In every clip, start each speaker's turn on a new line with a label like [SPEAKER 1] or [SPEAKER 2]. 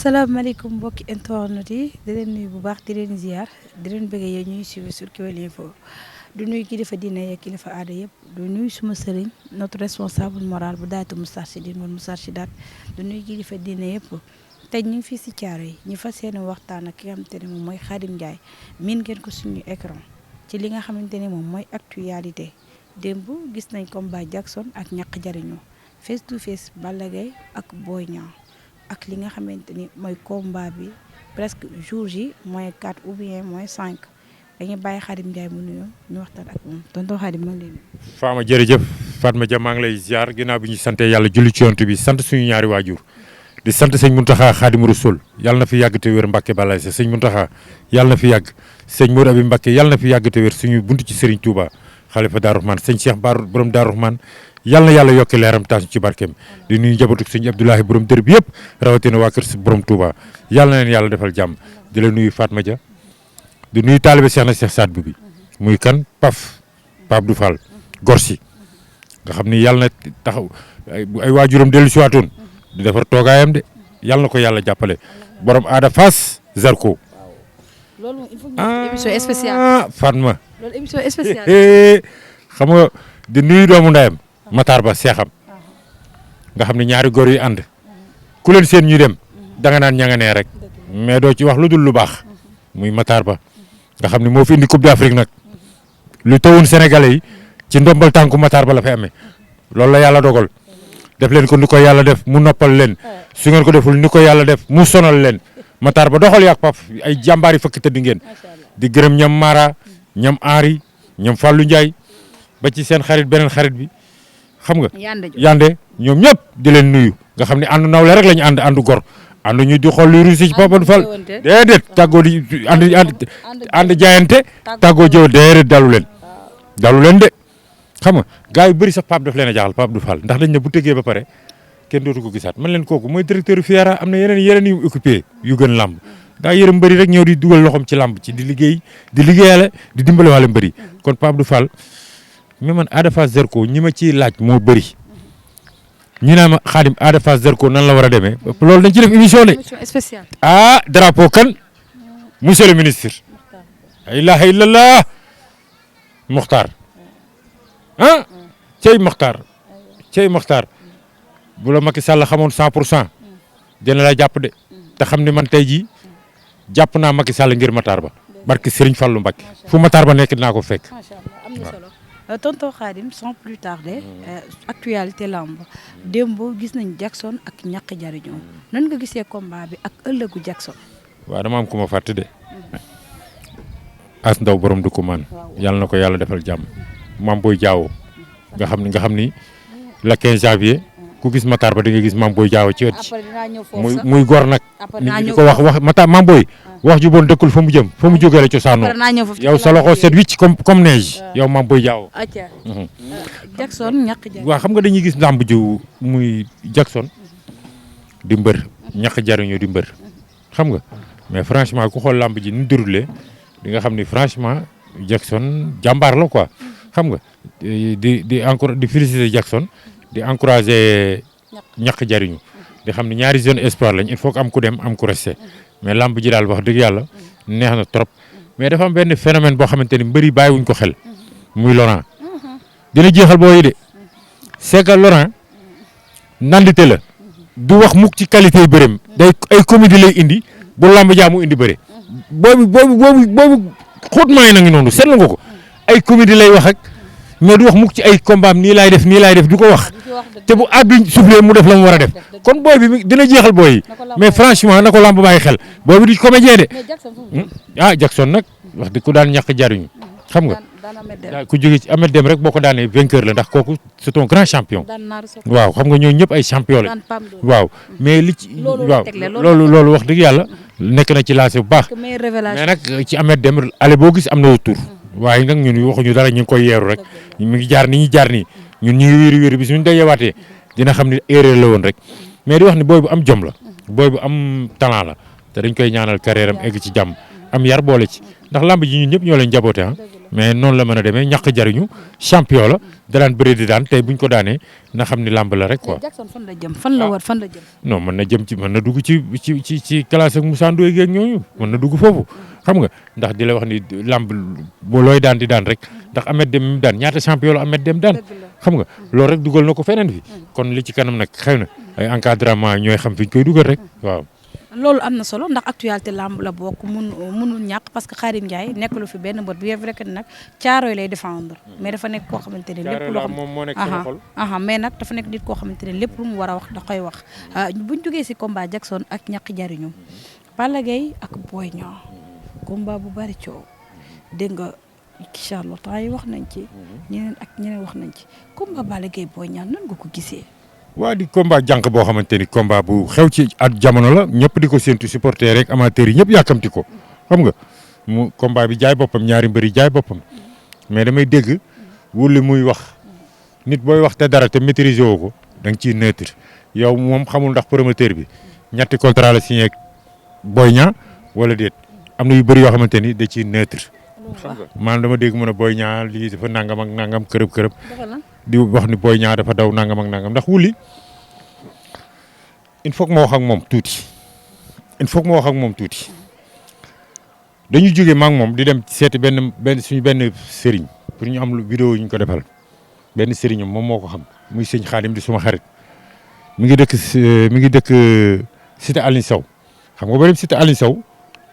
[SPEAKER 1] asalaamaaleykum mbokki internet yi di leen nuyu bu baax di leen ziar di leen bëggee yéen ñuy suivre sur Kewel Info du nuyu kilifa diine yeeg kilifa aada yëpp du nuyu suma sëriñ notre responsable moral bu daaytu Moustarchidine wal Moustarchidaat du nuyu kilifa diine yëpp tey ñu ngi fii si Thiaroye yi ñu fas yéene waxtaan ak ki nga xamante ne moom mooy Khadim Ndiaye miin ngeen ko suñu écran ci li nga xamante ne moom mooy actualité démb gis nañ combat Jackson ak ñàkk jariñu face to face Balla Gaye ak Boy Niang ak li nga xamante ni mooy combat bi presque jour ji moins 4 ou bien moins 5 dañuy bàyyi Khadim Ndiaye mu nuyoo ñu waxtaan ak moom tonton Khadim maa ngi lay nuyu.
[SPEAKER 2] Fama jërëjëf Fatma Dia maa ngi lay ziar ginnaaw bi ñu sante yàlla julli ci yonent bi sant suñu ñaari waajur di sant sëñ Mountakha Khadimu Rasul yàlla na fi yàgg te wér Mbacke Balaye sa sëñ Mountakha yàlla na fi yàgg sëñ Modou Abi Mbacke yàlla na fi yàgg te wér suñu buntu ci Serigne Touba xalifa Darou Rahmane sëñ Cheikh Baar borom Darou Rahmane yàlla na yàlla yokki leeram taas ci barkeem di nuyu njabootu sëñ Abdoulahi borom dër bi yëpp rawatina waa kër si borom Touba yàlla na leen yàlla defal jàmm di la nuyu Fatma Dia di nuyu taalibe Cheikh na Cheikh Saad bu bi muy kan Pape Abdou Fall Gorsi nga xam ni yàlla na taxaw ay waajuram dellu si waatoon di defar toogaayam de yàlla na ko yàlla jàppale borom aada Fass Zarko.
[SPEAKER 1] loolu moom il faut ñu émission spéciale.
[SPEAKER 2] Fatma.
[SPEAKER 1] loolu émission spéciale.
[SPEAKER 2] xam nga di nuyu doomu ndeyam Matar Ba seexam nga xam ne ñaari góor yi ànd ku leen seen ñuy dem danga naan ña nga nee rek mais doo ci wax lu dul lu baax muy Matar Ba nga xam ne moo fi indi Coupe d'Afrique nag lu tawoon Sénégalais yi ci ndombal tànku Matar Ba la fi amee loolu la yàlla dogal def leen ko ni ko yàlla def mu noppal leen su ngeen ko deful ni ko yàlla def mu sonal leen Matar Ba doxal yaak pap ay jàmbaar yi fëkk tëdd ngeen di gërëm ñam Mara ñam Henri ñam Fallou Ndiaye ba ci seen xarit beneen xarit bi xam nga yande ñoom ñëpp di leen nuyu nga xam ne àndu nawle rek la ñu àndu gor àndu ñu di xool luy rusi ci Papa Fall déedéet tàggoo di ànd jaayante tàggoo jëw déedéet dalu leen de xam nga gars yu bëri sax Pape daf leen a jaaxal Pape du Fall ndax dañ ne bu tëggee ba pare kenn dootu ko gisaat man leen kooku mooy directeur FIARA am na yeneen yu occupé yu gën làmb daa yërëm mbëri rek ñëw di dugal loxoom ci làmb ci di liggéeyale di dimbale wàlle mbëri kon Pape du Fall mais man Ada Fass Zarko ñi ma ciy laaj moo bëri ñu naan ma Khadim Ada Fass Zarko nan la war a demee loolu dañ ci def émission de
[SPEAKER 1] spéciale.
[SPEAKER 2] Drapeau kan monsieur le ministre la ilaha illallah Mokhtar cey Mokhtar bu la Macky Sall xamoon 100% dina la jàpp de te xam ne man tey jii jàpp naa Macky Sall ngir Matar Ba barki Serigne Fallou Mbacké fu Matar Ba nekk dinaa ko fekk.
[SPEAKER 1] macha allah am na solo tonton Khadim sans plus tarder actualité lamb démb gis nañ Jackson ak ñàkk jariñoo nan nga gisee combat bi ak ëllëgu Jackson.
[SPEAKER 2] waaw dama am ku ma fàtte de as ndaw borom du ko man yàlla na ko yàlla defal jàmm Mame Boye Diao nga xam ni le 15 janvier ku gis Matar Ba di nga gis Mame Boye Diao ci ëtt muy gor nag ni ko wax Matar Mame Boye wax ju bon dëkkul fa mu jëm fa mu jógee la cosaanoo yow sa loxo set wicc comme neige yow Mame Boye Diao.
[SPEAKER 1] Jackson ñàkk jariñu
[SPEAKER 2] waaw xam nga dañuy gis làmb ju muy Jackson di mbër ñàkk jariñu di mbër xam nga mais franchement ku xool làmb ji ni déroulé di nga xam ni franchement Jackson jàmbaar la quoi xam nga di féliciter Jackson di encourager ñàkk jariñu di xam ni ñaari jeune espoir lañ il faut que am ku dem am ku resté mais lamb ji daal wax dëgg yàlla neex na trop mais dafa am benn phénomène boo xamante ni mbëri bàyyiwuñ ko xel muy Laurent dina jeexal booy de c'est que Laurent nandite la du wax mukk ci qualité yu bëreem day ay comédie lay indi bu lamb jaa mu indi bëre boobu xóotmaa yi na ngi noonu seetlu nga ko ay comédie lay wax ak mais du wax mukk ci ay combat am nii laay def du ko wax te bu at bi soufflé mu def la mu war a def kon booy bi dina jeexal booy yi mais franchement na ko lamb bàyyi xel booy bi du comédien de Jackson nag wax dëgg ku daan ñàkk jariñu xam nga ku jóge ci Ahmed Dem rek boo ko daanee vainqueur la ndax kooku c'est un grand champion waaw xam nga ñooñu ñëpp ay champion la waaw mais li ci waaw loolu wax dëgg yàlla nekk na ci lancé bu baax mais nag ci Ahmed Dem ale boo gis am na retour waaye nag ñun waxuñu dara ñu ngi koy yeeru rek mi ngi jaar ni ñuy jaar nii ñun ñu ngi wéeru bi suñu dajewaatee dina xam ne erreur la woon rek mais di wax ni booy bu am jom la booy bu am talent la te dañ koy ñaanal carrière am egg ci jàmm am yar boole ci ndax lamb ji ñun ñëpp ñoo leen jaboote ah mais noonu la mën a demee ñàkk jariñu champion la da daan bëre di daan tey buñ ko daanee na xam ni lamb la rek quoi.
[SPEAKER 1] Jackson fan la jëm fan la war fan la jëm.
[SPEAKER 2] non mën na jëm ci mën na dugg ci classe ak Moussa Ndoye geeg ñooñu mën na dugg foofu xam nga ndax di la wax ni lamb boo looy daan di daan rek ndax Ahmed Dem daan ñaata champion la Ahmed Dem daan xam nga loolu rek dugal na ko feneen fi kon li ci kanam nag xëy na ay encadrement ñooy xam fi ñu koy dugal rek waaw.
[SPEAKER 1] loolu am na solo ndax actualité lamb la bokk mënul ñàkk parce que Khadim Ndiaye nekkalu fi benn bët bien vrai que nag Caaroy lay défendre mais dafa nekk koo xamante ne lépp loo xam
[SPEAKER 2] moom moo nekk sama xol
[SPEAKER 1] mais nag dafa nekk nit koo xamante ne lépp lu mu war a wax da koy wax buñ jógee si combat Jackson ak ñàkk jariñu Balla Gaye ak Boy Niang combat bu bari coow dégg nga Charlotte yi wax nañ ci ñeneen ak ñeneen wax nañ ci combat Balla Gaye Boy Niang nan nga ko gisee.
[SPEAKER 2] waa di combat jànq boo xamante ni combat bu xew ci at jamono la ñëpp di ko séntu supporter rek amateurs yi ñëpp yàkkamti ko xam nga mu combat bi jaay boppam ñaari mbër yi jaay boppam mais damay dégg wulli muy wax nit booy wax te dara te maîtriser woo ko da nga ciy neutre yow moom xamul ndax promoteur bi ñetti contrat la signé ak Boy Niang wala déet am na yu bëri yoo xamante ni da ciy neutre. xam nga maanaam dama dégg mu ne Boy Niang lii dafa nangam ak nangam kërëb di wax ni Boy Niang dafa daw nangam ak nangam ndax wuli il faut que ma wax ak moom tuuti dañu jógee ma ak moom di dem seeti benn suñu benn sëriñ pour ñu am lu vidéo ñu ko defal benn sëriñam moom moo ko xam muy sëñ Xaadim di suma xarit mi ngi dëkk cité Aline Sow xam nga ba dem cité Aline Sow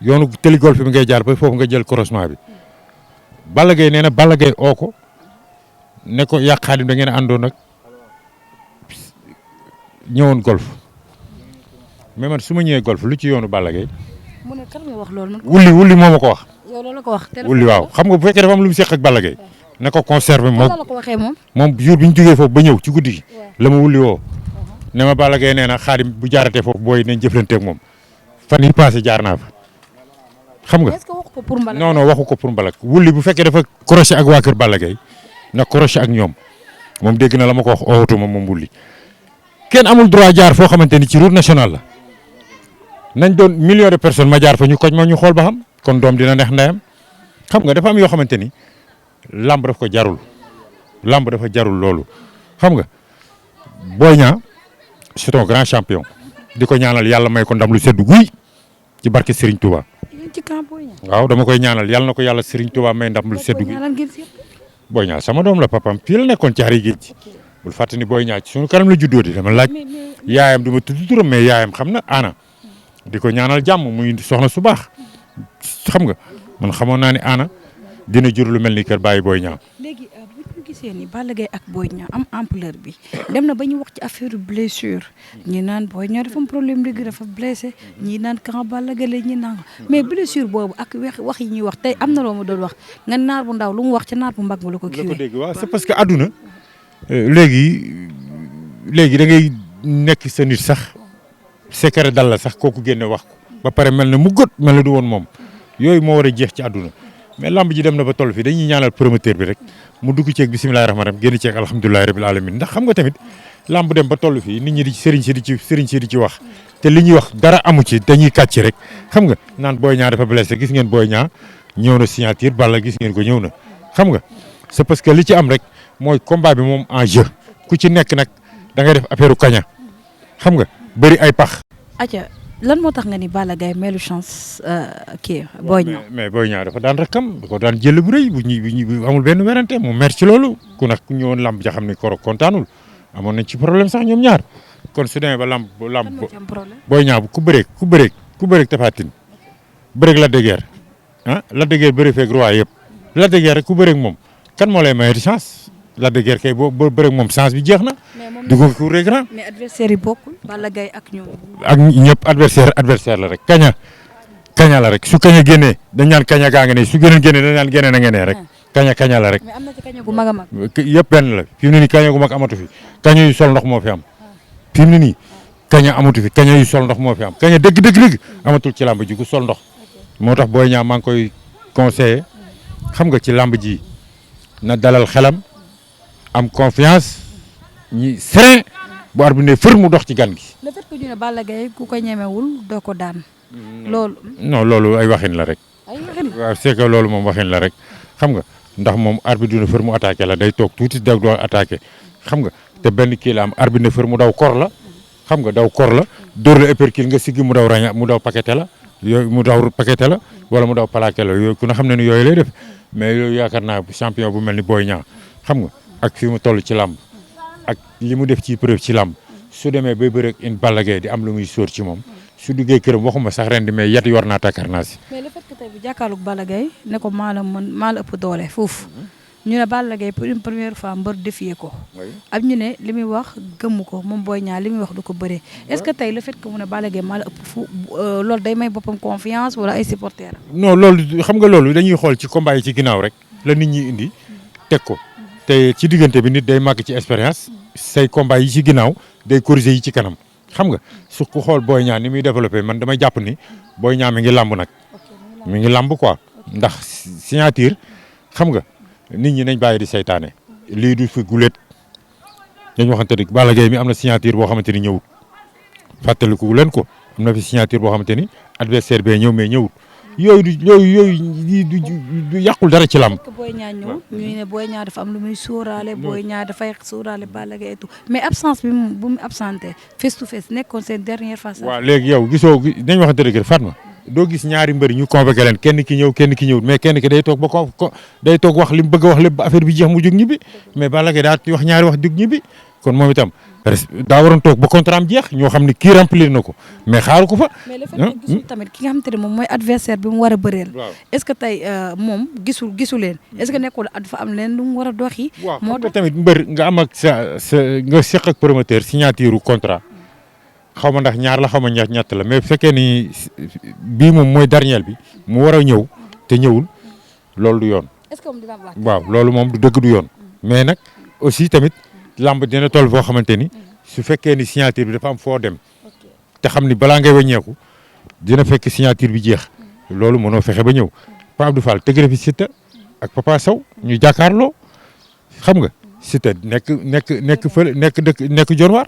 [SPEAKER 2] yoonu télé golf bi ngay jaar ba foofu nga jël croisement bi Balla Gaye nee na Balla Gaye oo ko ne ko yàq Xaadim da ngeen a àndoon nag ñëwoon golf mais man su ma ñëwee golf lu ci yoonu Balla Gaye.
[SPEAKER 1] mu ne kan nga wax loolu man.
[SPEAKER 2] wulli moo ma ko wax.
[SPEAKER 1] yow loolu la ko wax.
[SPEAKER 2] wulli waaw xam nga bu fekkee dafa am lu mu seq ak Balla Gaye na ko conserver moom.
[SPEAKER 1] la ko waxee moom.
[SPEAKER 2] moom jour bi ñu jógee foofu ba ñëw ci guddi gi. la ma wulli woo. ne ma Balla Gaye nee na Xaadim bu jaaratee foofu booy nañ jëflanteeg moom fan yi passé jaar naa fa. xam nga
[SPEAKER 1] est-ce que waxu ko pour mbalak.
[SPEAKER 2] non waxu ko pour mbalak wulli bu fekkee dafa crochet ak waa kër Balla Gaye na crochet ak ñoom moom dégg na la ma ko wax ootuma moom wulli kenn amul droit jaar foo xamante ni ci route nationale la nañ doon millions de personnes ma jaar fa ñu koj ma ñu xool ba xam kon doom dina neex ndeyam xam nga dafa am yoo xamante ni lamb daf ko jarul lamb dafa jarul loolu xam nga Boy Niang c'est un grand champion di ko ñaanal yàlla may ko ndam lu seddu guy ci barke Serigne Touba.
[SPEAKER 1] ci camp Boy Niang.
[SPEAKER 2] waaw dama koy ñaanal yàlla na ko yàlla Serigne Touba may ndam lu seddu guy. Boy Niang sama doom la papam fii la nekkoon ci xari géej bul fàtte ni Boy Niang ci sunu kanam la juddoo di dama laaj yaayam du ma tudd turam mais yaayam xam na Ana di ko ñaanal jàmm muy soxna su baax xam nga man xamoon naa ni Ana dina jur lu mel ni kër bàyyi Boy Niang.
[SPEAKER 1] léegi bu ñu gisee ni Balla Gaye ak Boy Niang am ampleur bi dem na ba ñu wax ci affaire blessure ñi naan Boy Niang dafa am problème dëgg dafa blessé ñi naan kan Balla Gaye la ñi naan mais blessure boobu ak wax yi ñuy wax tey am na loo ma doon wax nga naar bu ndaw lu mu wax ca naar bu mbag ma la ko kiiwee.
[SPEAKER 2] dégg waaw c'est parce que àdduna léegi da ngay nekk sa nit sax secret dal la sax kooku génne wax ko ba pare mel na mu gët mel na du woon moom yooyu moo war a jeex ci àdduna mais lamb ji dem na ba toll fii dañuy ñaanal promoteur bi rek mu dugg ceeg bisimilahi rahmaani rahiim génn ceeg alhamdulilahi rabil alamin ndax xam nga tamit lamb dem ba toll fii nit ñi di sëriñ si di ci wax te li ñuy wax dara amu ci dañuy kàcc rek xam nga naan Boy Niang dafa blessé gis ngeen Boy Niang ñëw na signature Balla gis ngeen ko ñëw na xam nga c'est parce que li ci am rek mooy combat bi moom en jeu ku ci nekk nag da ngay def affaire kaña xam nga bëri ay pax.
[SPEAKER 1] acca lan moo tax nga ni Balla Gaye melu chance kii Boy Niang.
[SPEAKER 2] mais Boy Niang dafa daan rakam da ko daan jël bu rëy bu ñu amul benn werante mu mer ci loolu ku nag ku ñëwoon lamb ja xam ne koro kontaanul amoon nañ ci problème sax ñoom ñaar kon su demee ba lamb Boy Niang ku bëreeg Tapha Tine bëreeg Lac de Guiers ah Lac de Guiers bëri feeg roi yëpp Lac de Guiers rek ku bëreeg moom kan moo lay mayati chance Lac de Guiers kay boo bëreeg moom chance bi jeex na. di ko cour des grands.
[SPEAKER 1] mais adversaire yi bokkul Balla Gaye ak ñoom.
[SPEAKER 2] ak ñëpp adversaire la rek kaña la rek su kaña génnee dañ ñaan kaña gaa nga ne su gënoon génnee dañ ñaan génnee na ngeen rek kaña la rek.
[SPEAKER 1] mais am na ci kaña gu mag a mag.
[SPEAKER 2] yëpp benn la fi mu ne nii kaña gu mag amatu fi kaña yu sol ndox moo fi am fi mu ne nii kaña amatu fi kaña yu sol ndox moo fi am kaña dëgg amatul ci làmb ji ku sol ndox moo tax Boy Niang maa ngi koy conseillé xam nga ci làmb ji na dalal xelam am confiance ñi serein bu arbitre bi ne fër mu dox ci gan gi.
[SPEAKER 1] le fait que ñu ne Balla Gaye ku ko ñemewul doo ko daan. loolu.
[SPEAKER 2] non loolu ay waxin la rek. waaw c'est que loolu moom waxin la rek xam nga ndax moom arbitre dina fër mu attaqué la day toog tuuti doo attaqué xam nga te benn kii la am arbitre na fër mu daw kor la xam nga daw kor la dóor la épercule nga siggi mu daw raña mu daw paqueté la yooyu mu daw paqueté la wala mu daw plaqué la yooyu ku na xam ne ni yooyu lay def mais yooyu yaakaar naa champion bu mel ni Boy Niang xam nga ak fi mu toll ci làmb ak li mu def ci preuve ci làmb su demee bay bëre ak une Balla Gaye di am lu muy sóor ci moom su duggee këram waxuma sax ren di mais yat yor naa takkar naa si.
[SPEAKER 1] mais le fait que tey bu jàkkaarloog Balla Gaye ne ko maa la ëpp doole foofu ñu ne Balla Gaye pour une première fois mbër défier ko ak ñu ne li muy wax gëmmu ko moom Boy Niang li muy wax du ko bëree est-ce que tey le fait que mu ne Balla Gaye maa la ëpp fu loolu day may boppam confiance wala ay supporters
[SPEAKER 2] non loolu xam nga loolu dañuy xool ci combat yi ci ginnaaw rek la nit ñi indi teg ko te ci diggante bi nit day màgg ci expérience say combat yi ci ginnaaw day corriger yi ci kanam xam nga su ko xool Boy Niang ni muy développé man damay jàpp ni Boy Niang mi ngi làmb nag mi ngi làmb quoi ndax signature xam nga nit ñi nañ bàyyi di saytaane lii du fi guléet dañ waxante ni Balla Gaye mi am na signature boo xamante ni ñëwut fàttaliku leen ko am na fi signature boo xamante ni adversaire bee ñëw mais ñëwut yooyu du yàqul dara ci làmb.
[SPEAKER 1] que Boy Niang ñëw ñu ne Boy Niang dafa am lu muy sóoraale Boy Niang dafay sóoraale Balla Gaye et tout mais absence bi bu mu absenté face to face nekkoon seen dernière face.
[SPEAKER 2] waaw léegi yow gisoo dañ waxante dëgg Fatma doo gis ñaari mbëri ñu convoqué leen kenn ki ñëw kenn ki ñëwut mais kenn ki day toog ba day toog wax li mu bëgg a wax lépp ba affaire bi jeex mu jóg ñibbi mais Balla Gaye daa wax ñaari wax jóg ñibbi kon moom itam daa waroon toog ba contrat am jeex ñoo xam ne kii remplir na ko mais xaaru ko fa.
[SPEAKER 1] mais le fait que gisul tamit ki nga xamante ne moom mooy adversaire bi mu war a bëreel. est-ce que tey moom gisu leen est-ce que nekkul dafa am leen lu mu war a doxi.
[SPEAKER 2] moo tax tamit mbër nga am ak sa nga seq ak promoteur signature contrat xaw ma ndax ñaar la xaw ma ñett la mais bu fekkee ni bii moom mooy dernier bi mu war a ñëw te ñëwul loolu du yoon.
[SPEAKER 1] est-ce que moom dina wax.
[SPEAKER 2] waaw loolu moom du dëgg du yoon. mais nag aussi tamit lamb dina toll foo xamante ni su fekkee ni signature bi dafa am foo dem te xam ni balaa ngay wàññeeku dina fekk signature bi jeex loolu mënoo fexe ba ñëw Pape Abdou Fall tëgg na fi Siteu ak Papa Sow ñu jàkkaarloo xam nga Siteu nekk Dionewar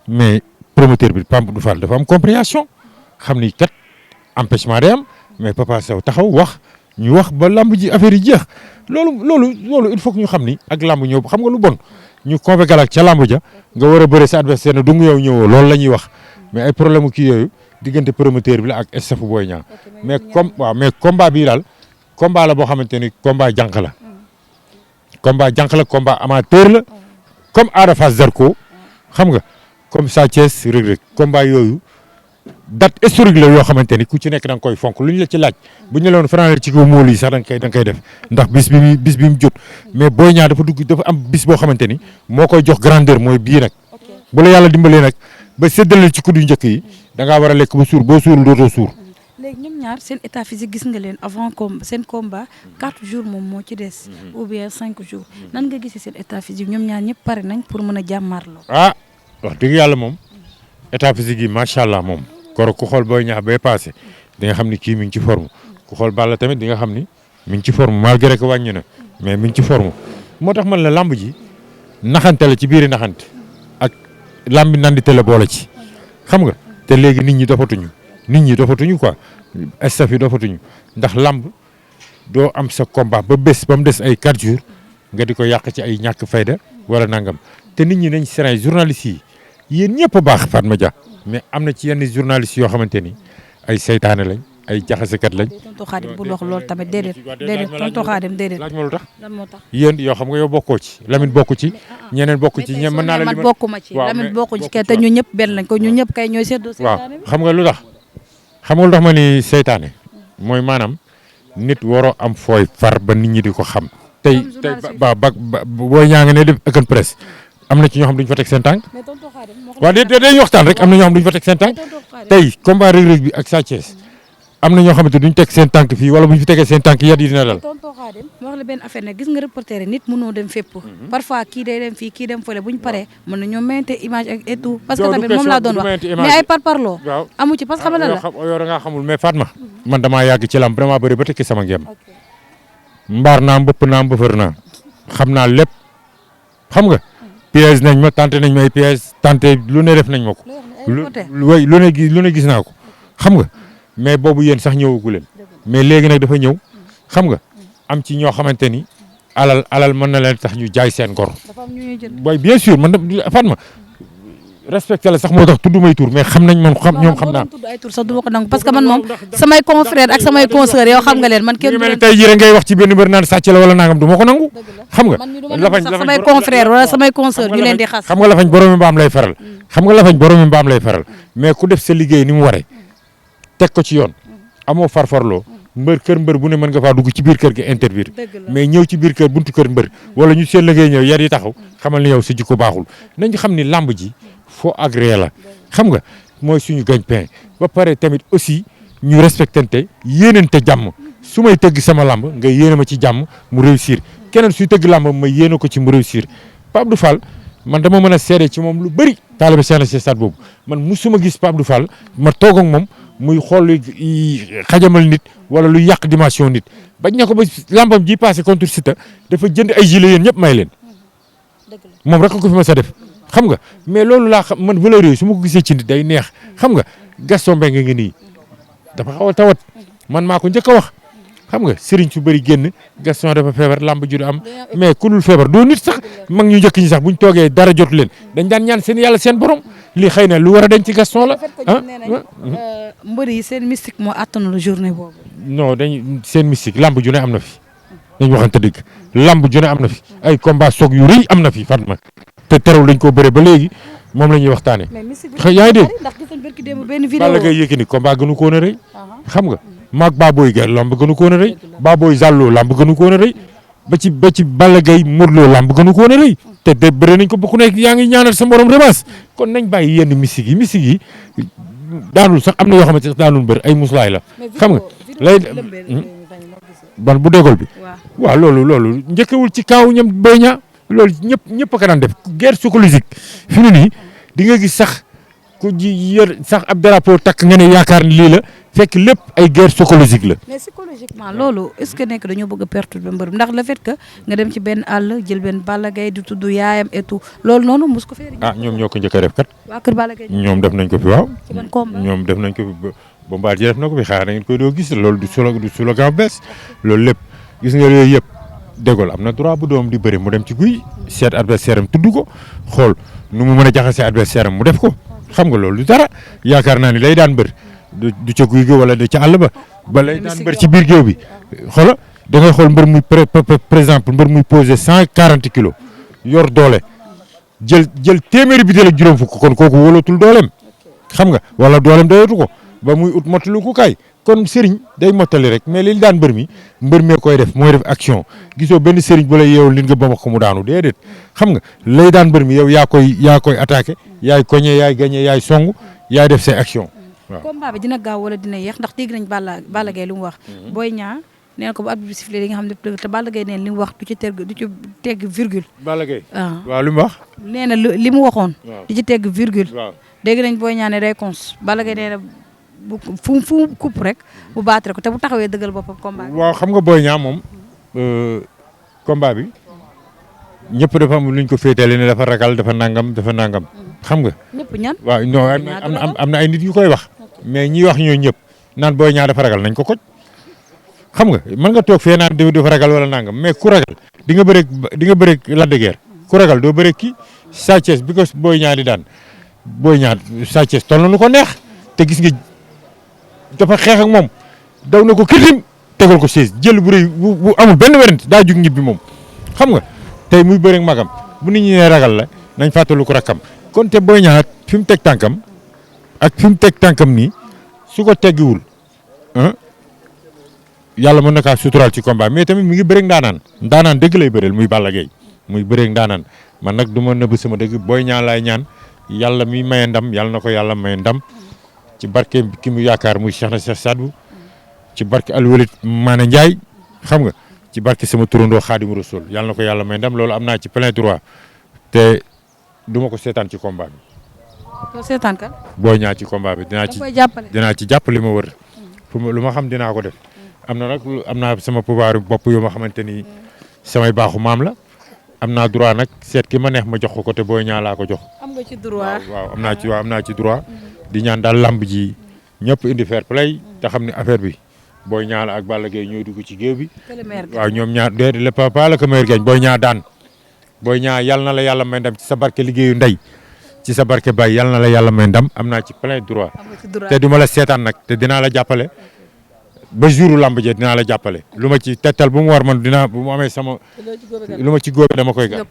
[SPEAKER 2] mais promoteur bi Pape Abdou Fall dafa am compréhension xam ni kat empêchement day am mais Papa Sow taxaw wax ñu wax ba lamb ji affaire yi jeex loolu il faut que ñu xam ni ak lamb ñëw xam nga lu bon ñu convoqué ak ca lamb ja nga war a bëre sa adversaire ne du nga yow ñëwoo loolu la ñuy wax mais ay problème kii yooyu diggante promoteur bi la ak staff Boy Niang mais mais combat bii daal combat la boo xamante ni combat jànq la combat amateur la comme Ada Fass Zarko xam nga comme Sa Thiès Reug Reug combat yooyu date historique la yoo xamante ni ku ci nekk da nga koy fonk lu ñu la ci laaj bu ñu la woon faral ci kaw mool yi sax da nga koy def ndax bis bi mu jot mais Boy Niang dafa am bis boo xamante ni moo koy jox grandeur mooy bii nag bu la yàlla dimbalee nag ba séddale ci kudu njëkk yi da ngaa war a lekk ba suur boo suurul dootoo suur.
[SPEAKER 1] léegi ñoom ñaar seen état physique gis nga leen avant seen combat 4 jours moom moo ci des. ou bien 5 jours. nan nga gisee seen état physique ñoom ñaar ñëpp pare nañ pour mën a jàmmarloo.
[SPEAKER 2] wax dëgg yàlla moom état physique yi macha allah moom. koro ku xool Boy Niang bay passé di nga xam ni kii mi ngi ci forme ku xool Balla tamit di nga xam ni mi ngi ci forme malgré que wàññi na mais mi ngi ci forme moo tax man la lamb ji naxante la ci biiri naxante ak lambi nandite la boole ci xam nga te léegi nit ñi dofatuñu quoi staff yi dofatuñu ndax lamb doo am sa combat ba bés ba mu des ay 4 jours nga di ko yàq ci ay ñàkk fayda wala nangam te nit ñi nañ serein journalistes yi yéen ñëpp a baax Fatma Dia mais am na ci yenn journalistes yoo xamante ni ay seytaane lañ ay jaxasekat lañ.
[SPEAKER 1] tonton Khadim bu wax loolu tamit déedéet tonton Khadim déedéet.
[SPEAKER 2] laaj ma lu tax
[SPEAKER 1] lan moo tax
[SPEAKER 2] yéen yoo xam nga yow bokkoo ci Lamine bokku ci ñeneen bokku ci mën naa la
[SPEAKER 1] man bokkuma ci Lamine bokku ci kay te ñu ñëpp benn lañ ko ñu ñëpp kay ñooy seddoo seytaane bi
[SPEAKER 2] xam nga lu tax ma ni seytaane mooy maanaam nit waroo am fooy far ba nit ñi di ko xam tey booy ñaa nga ne def open presse am na ci ñoo xam duñ fa teg seen tànk waaw dañuy waxtaan rek am na ñoo xam duñ fa teg seen tànk tey combat Reug Reug bi ak Sa Thiès am na ñoo xamante duñ teg seen tànk fii wala buñ fi tegee seen tànk yat yi dina dal.
[SPEAKER 1] tonton Khadim ma wax la benn affaire ne gis nga reporter yi nit mënoo dem fépp parfois kii day dem fii kii dem fële buñ paree mën na ñoo mayante image ak et tout parce que tamit moom laa doon wax mais ay parparloo amu ci parce que xam nga lan la
[SPEAKER 2] yow da ngaa xamul mais Fatma man damaa yàgg ci lamb damaa bëri ba tekki sama ngem mbaar naa mbëpp naa mbëfër naa xam naa lépp xam nga piège nañ ma tenté nañ ma ay piège tenté lu ne def nañ ma ko lu ne gis naa ko xam nga mais boobu yéen sax ñëwagu leen mais léegi nag dafa ñëw xam nga am ci ñoo xamante ni alal mën na leen tax ñu jaay seen ngor.
[SPEAKER 1] dafa am ñu ñuy jël.
[SPEAKER 2] booy bien sûr man Fatma respecté la sax moo tax tudd may tur mais xam nañ man ñoom xam naa.
[SPEAKER 1] tudd ay tur sax du ma ko nangu parce que man moom samay confrère ak samay consoeur yow xam nga leen man kenn du leen.
[SPEAKER 2] tey jii rek ngay wax ci benn mbër naan sàcc la wala nangam du ma ko nangu. xam nga
[SPEAKER 1] man mii du ma nangu sax samay confrère wala samay consoeur ñu leen di xas.
[SPEAKER 2] xam nga lafañ boromi mbaam lay faral. mais ku def sa liggéey ni mu waree teg ko ci yoon amoo farfarloo kër mbër bu ne mën nga faa dugg ci biir kër gi interview mais ñëw ci biir kër buntu kër mbër wala ñu seen liggéey ñëw yar yi taxaw xamal ni yow sa jikko baaxul nañu xam ni làmb ji foo agréé la xam nga mooy suñu gagne-pain ba pare tamit aussi ñu respectante yéenante jàmm su may tëgg sama làmb nga yéene ma ci jàmm mu réussir keneen suy tëgg làmb ma yéene ko ci mu réussir Pape Abdou Fall man dama mën a seede ci moom lu bëri taalibe Cheikh na stade boobu man musuma gis Pape Abdou Fall ma toog ak moom muy xool luy xajamal nit wala luy yàq dimension nit bañ na ko ba làmbam ji passé contre Siteu dafa jënd ay gilet yéen ñëpp may leen moom rek ko fi ma sa def xam nga mais loolu laa xam man valeur yooyu su ma ko gisee ci nit day neex xam nga Gaston Mbengue nga nii dafa xaw a tawat man maa ko njëkk a wax xam nga sëriñ su bëri génn Gaston dafa feebar làmb ju du am mais ku dul feebar doo nit sax mag ñu njëkk ñi sax buñ toogee dara jot leen dañ daan ñaan seen yàlla seen borom lii xëy na lu war a denc ci Gaston la ah.
[SPEAKER 1] mbër yi seen mystique moo attanul journée boobu.
[SPEAKER 2] non dañ seen mystique làmb ju ne am na fi dañ waxante dëgg làmb ju ne am na fi ay combat soog yu rëy am na fi Fatma te terewul dañ koo bëre ba léegi moom la ñuy waxtaanee. yaa ngi dégg Balla Gaye Yékini combat gënu ko woon a rëy xam nga. maag Baboy Gueye lamb gënu ko woon a rëy Baboy Zallo lamb gënu ko woon a rëy ba ci Balla Gaye Modou Lo lamb gënu ko woon a rëy te bëre nañ ko bokk nekk yaa ngi ñaanal sa morom revanche kon nañ bàyyi yenn mystique yi daanul sax am na yoo xamante ne daanul bëri ay muslaay la xam nga lay ban bu dégol bi waaw loolu njëkkewul ci kaaw ñam Boy Niang loolu ñëpp a ko daan def guerre psychologique fi mu nii di nga gis sax ku ji yor sax ab drapeau takk nga ne yaakaar ni lii la fekk lépp ay guerre psychologique la.
[SPEAKER 1] mais psychologiquement loolu est-ce que nekk dañoo bëgg a perturber mbër ndax le fait que nga dem ci benn àll jël benn Balla Gaye di tudd yaayam et tout loolu noonu mos ko fee.
[SPEAKER 2] ñoom ñoo ko njëkk a def kat.
[SPEAKER 1] waa kër Balla Gaye
[SPEAKER 2] ñoom def nañ ko fi waaw.
[SPEAKER 1] ci ban combat
[SPEAKER 2] ñoom def nañ ko fi Bombardier def na ko fi xaar da ngeen koy doo gis loolu du slogan bees loolu lépp gis nga yooyu yëpp dégol am na droit bu doom di bëri mu dem ci guy seet adversaire am tudd ko xool nu mu mën a jaxasee adversaire am mu def ko xam nga loolu du dara yaakaar naa ni lay daan bër du ca guy gi wala du ca àll ba lay daan bër ci biir géew bi xoola da ngay xool mbër muy par exemple mbër muy posé 140 kilos yor doole jël téeméeri bi ak juróom fukk kon kooku wóolatul dooleem xam nga wala dooleem doyatu ko ba muy ut mottali ku kaay kon sëriñ day mottali rek mais li daan mbër mee koy def mooy def action gisoo benn sëriñ bu lay yeewul nit nga ba wax ko mu daanu déedéet xam nga lay daan mbër mi yow yaa koy attaqué yaay koñe yaay gagné yaay song yaay def say action waaw.
[SPEAKER 1] combat bi dina gaaw wala dina yéex ndax dégg nañ Balla Gaye li mu wax. Boy Niang nee na ko bu arbitre bi sifflé li nga xam ne te Balla Gaye nee na li mu wax du ci tegg virgule.
[SPEAKER 2] Balla Gaye waaw li mu wax.
[SPEAKER 1] nee na li mu waxoon. du ci tegg virgule.
[SPEAKER 2] waaw
[SPEAKER 1] dégg nañ Boy Niang ne day cons Balla Gaye nee na fu coupe rek bu baatare ko te bu taxawee dëggal boppam combat bi.
[SPEAKER 2] waaw xam nga Boy Niang moom combat bi ñëpp dafa am luñ ko féetale ne dafa ragal dafa nangam xam nga.
[SPEAKER 1] ñëpp ñan.
[SPEAKER 2] waaw non am na ay nit yu koy wax. mais ñi wax ñooñu ñëpp naan Boy Niang dafa ragal nañ ko koj xam nga mën nga toog fee naan dafa ragal wala nangam mais ku ragal di nga bëreeg Lac de Guiers ku ragal doo bëreeg kii Sa Thiès bi ko Boy Niang di daan Boy Niang Sa Thiès toll na nu ko neex te gis nga dafa xeex ak moom daw na ko kirtim tegal ko chaise jël bu rëy bu amul benn werante daa jug ñibbi moom xam nga tey muy bëreeg magam bu nit ñi nee ragal la nañ fàttalu ko rakkam kon te Boy Niang fi mu teg tànkam ak fi mu teg tànkam nii su ko teggiwul yàlla mën na kaa suturaal ci combat mais tamit mi ngi bëreeg ndaanaan dëgg lay bëreel muy Balla Gaye muy bëreeg ndaanaan man nag du ma nëbb sama dëgg Boy Niang laay ñaan yàlla mi maye ndam yàlla na ko yàlla maye ndam ci barke ki mu yaakaar muy Cheikh na Cheikh Sadou ci barke Alwalid Maana Ndiaye xam nga ci barke sama turandoo Xaadimu Rasul yàlla na ko yàlla may ndam loolu am naa ci plein droit te du ma ko seetaan ci combat bi.
[SPEAKER 1] doo seetaan kan.
[SPEAKER 2] Boy Niang ci combat bi dinaa ci jàpp li ma wër lu ma xam dinaa ko def am naa sama pouvoir bopp yoo ma xamante ni samay baaxu maam la am naa droit nag seet ki ma neex ma jox ko te Boy Niang laa ko jox.
[SPEAKER 1] am nga ci droit
[SPEAKER 2] waaw am naa ci droit di ñaan daal lamb ji ñëpp indi fair play te xam ne affaire bi Boy Niang ak Balla Gaye ñooy dugg ci géew bi waaw ñoom ñaar déedéet le pas le meilleur gagne Boy Niang daan Boy Niang yàlla na la yàlla may ndam ci sa barke liggéeyu ndey ci sa barke bay yàlla na la yàlla may ndam am naa ci plein droit te duma la seetaan nag te dinaa la jàppale ba jouru lamb je dinaa la jàppale lu ma ci tettal bu mu war man dinaa bu mu amee sama lu ma ci góobe dama koy ga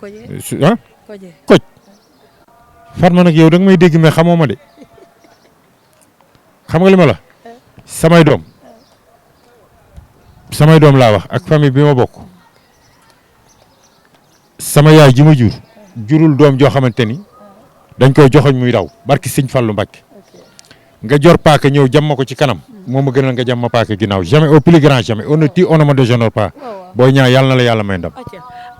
[SPEAKER 2] ah koj Fatma nag yow da nga may dégg mais xamoo ma de xam nga li ma la samay doom laa wax ak famille bi ma bokk sama yaay ji ma jurul doom joo xamante ni dañ koy joxoñ muy daw barki Sëñ Fallu Mbàkke nga jor paaka ñëw jam ma ko ci kanam moo ma gënal nga jam ma paaka ginnaaw jamais au plus grand jamais on ne tue on ne me déshonore pas Boy Niang yàlla na la yàlla may ndam.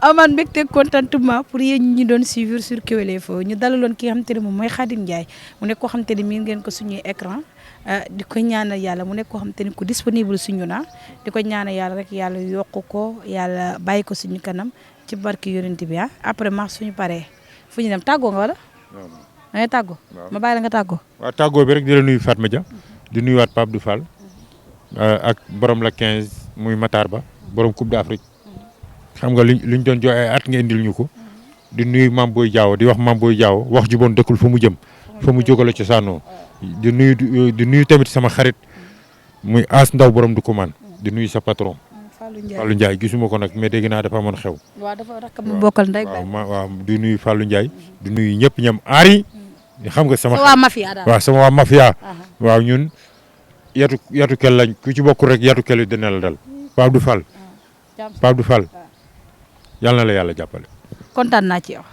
[SPEAKER 1] amaan mbégte contentement pour yéen ñi doon suivre sur Kewel Info ñu dalaloon ki nga xamante ne moom mooy Khadim Ndiaye mu nekk koo xamante ni miin ngeen ko suñuy écran di ko ñaanal yàlla mu nekk koo xamante ni ku disponible suñu na di ko ñaanal yàlla rek yàlla yokk ko yàlla bàyyi ko suñu kanam ci barki yonent bi après mars suñu paree fu ñu dem tàggoo nga wala. da ngay tàggoo ma bàyyi la nga tàggoo.
[SPEAKER 2] waaw tàggoo bi rek di la nuyu Fatma Dia di nuyuwaat Pape Abdou Fall ak borom la 15 muy Matar Ba borom Coupe d'Afrique xam nga liñ doon joxe ay at nga indil ñu ko di nuyu Mame Boye Diao di wax Mame Boye Diao wax ju bon dëkkul fa mu jëm fa mu jógale cosaanoo di nuyu tamit sama xarit muy As Ndaw borom du ko man di nuyu sa patron Fallou Ndiaye gisuma ko nag mais dégg naa dafa amoon xew.
[SPEAKER 1] waaw dafa rakk mu bokkal ndey
[SPEAKER 2] waaw di nuyu Fallou Ndiaye di nuyu ñëpp ñam aari xam nga sama
[SPEAKER 1] waa mafia daal
[SPEAKER 2] waaw sama waa mafia waaw ñun yatu kel lañ ku ci bokkul rek yatu kel yi dina la dal Pape Abdou Fall yàlla na la yàlla jàppale
[SPEAKER 1] kontaan naa ci yow